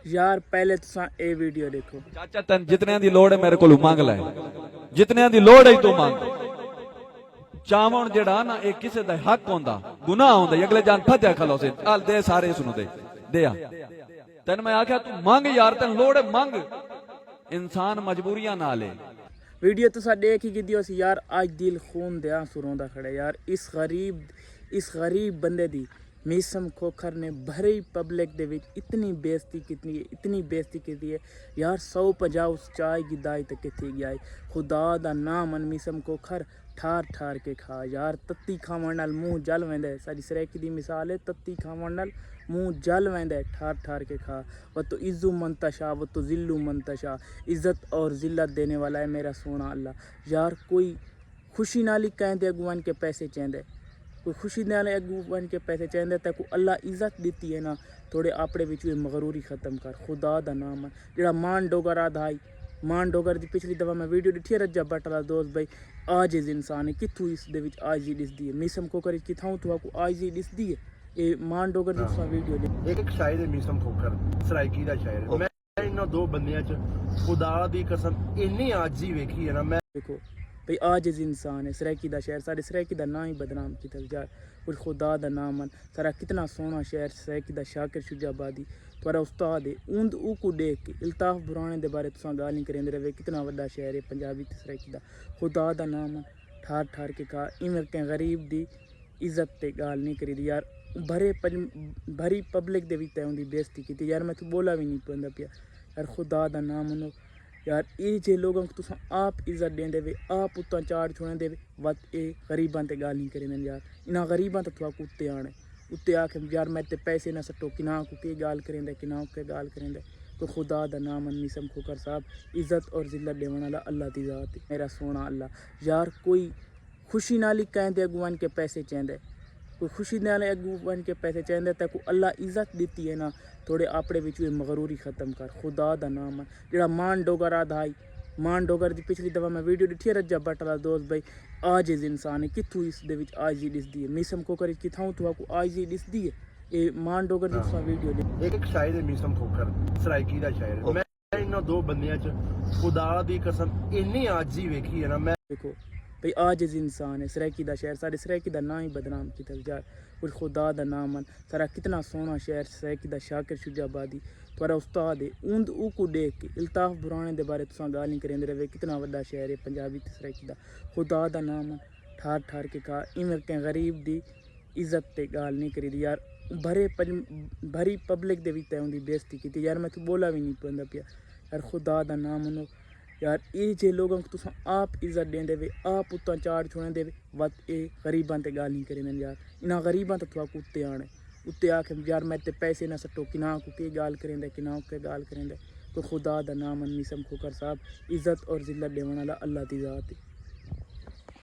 यार पहले तुसा ए वीडियो देखो। चाचा तेन जितने दी लोड़ है मेरे को मंग लै, जितने दी लोड़ है तू मंग। चावण जेड़ा ना एक किसे दा हक होंदा, गुनाह होंदा, अगले जान फत्या खलो से चल दे सारे सुनो दे आ। तेन मैं आख्या तू मंग यार, तेन लोड़ है मंग। इंसान मजबूरियां ना ले। वीडियो तुसा देख ही गिद्दी होसी यार, आज दिल खून दे आंसू रोंदा खड़े यार। इस गरीब बंदे दी मीसम खोखर ने भरी पब्लिक दे विच इतनी बेइज्जती कितनी है, इतनी बेइज्जती की है यार। 150 उस चाय की दाई तक कितनी गया है। खुदा दा नाम अन मीसम खोखर ठार ठार के खा यार। तत्ती खावन नाल मुंह जल वेंदा है। साडी सरेकी दी मिसाल है, तत्ती खावन नाल मुंह जल वेंदा है। ठार ठार के खा। व तो इज्जू मंतशा व तो जिल्लू मंतशा। इज्जत और जिल्लत देने वाला है मेरा सोना अल्लाह यार। कोई खुशी नाल ही कहंदे अगुवान के पैसे चेंदे, कोई खुशी नाल अगुवान के पैसे चेंदे ते को अल्लाह इज्जत दी है ना। थोड़े आपड़े विच मगरूरी खत्म कर। खुदा दा नाम है जेड़ा मान डोगर आधाई मान डोगर दी पिछली दफा मैं वीडियो दिखी रज्जा बट वाला दोस्त भाई। आजिज इंसान है कितू इस दे विच आजी दिसदी है। मीसम खोखर किथां तू को आजी दिसदी है। ये मान डोगर दी तुसा वीडियो देख। एक शायर है मीसम खोखर सराइकी दा शायर है। मैं इन्हां दो बंदियां च खुदा दी कसम इन्नी आजी वेखी है ना। मैं देखो भाई आजिज इंसान है। सराइकी दा शहर साढ़े सराइकी दा ना ही बदनाम किया यार। कुछ खुदा दा नाम मन सारा कितना सोहना शहर सराइकी दा शाकिर शुजाबादी थोड़ा उस्ताद है। ऊंद ऊ को देख के इल्ताफ बुराने दे बारे तुसा गाल नहीं करेंदे रहे। कितना वड्डा शहर है पंजाबी ते सराइकी दा। खुदा दा नाम मन ठार ठार के खा। इवें के गरीब दी इज्जत ते गाल नहीं करी दी यार। भरी पब्लिक दे विच उनकी बेइज्जती की यार। मैं तो बोला भी नहीं पांदा पिया यार। खुदा दा नाम मनो यार। ये जे लोगों को तुसा आप इज्जत देंदे वे, आप उत्ता चाड़ छुड़े दे वत ए गरीबां ते गाल नहीं करेंदे यार। इन्हां गरीबां ते तुआ उत्ते आने उत्ते आके यार मैं ते पैसे ना सट्टो किना को के गाल करेंदे किना के गाल करेंदे। तो खुदा दा नाम मीसम खोखर साहब इज्जत और जिल्लत देवन वाला अल्लाह दी जात है मेरा सोना अल्लाह यार। कोई खुशी नाल ही कहंदे अगुवान के पैसे चेंदे, कोई खुशी नाल अगुवान के पैसे चेंदे ते को अल्लाह इज्जत दी है ना। थोड़े आपड़े विच मगरूरी खत्म कर। खुदा दा नाम है जेड़ा मान डोगर आधाई मान डोगर दी पिछली दफा मैं वीडियो दिखी रज्जा बट वाला दोस्त भाई। आजिज इंसान है कितू इस दे विच आजी दिसदी है। मीसम खोखर किथां तू को आजी दिसदी है। ये मान डोगर दी तुसा वीडियो देख। एक शायर है मीसम खोखर सराइकी दा शायर है। मैं इन्हां दो बंदियां च खुदा दी कसम इन्नी आजी वेखी है ना। मैं देखो भाई आजिज इंसान है। सराइकी दा शहर साढ़े सराइकी दा ना ही बदनाम किया यार। कुछ खुदा दा नाम मन सारा कितना सोहना शहर सराइकी दा शाकिर शुजाबादी थोड़ा उस्ताद है। ऊंद ऊ को देख के इल्ताफ बुराने दे बारे तुसा गाल नहीं करेंदे रहे। कितना वड्डा शहर है पंजाबी ते सराइकी दा। खुदा दा नाम मन ठार ठार के खा। इवें के गरीब दी इज्जत ते गाल नहीं करी दी यार। भरी पब्लिक दे विच उनकी बेइज्जती की यार। मैं तो बोला भी नहीं पांदा पिया यार। खुदा दा नाम मनो यार। ये जे लोगों को तुसा आप इज्जत देंदे वे, आप उत्ता चाड़ छुड़े दे वत ए गरीबां ते गाल नहीं करेंदे यार। इन्हां गरीबां ते तुआ को उत्ते आने उत्ते आके यार मैं ते पैसे ना सट्टो किना को के गाल करेंदे किना के गाल करेंदे। तो खुदा दा नाम मीसम खोखर साहब इज्जत और जिल्लत देवन वाला अल्लाह दी जात है।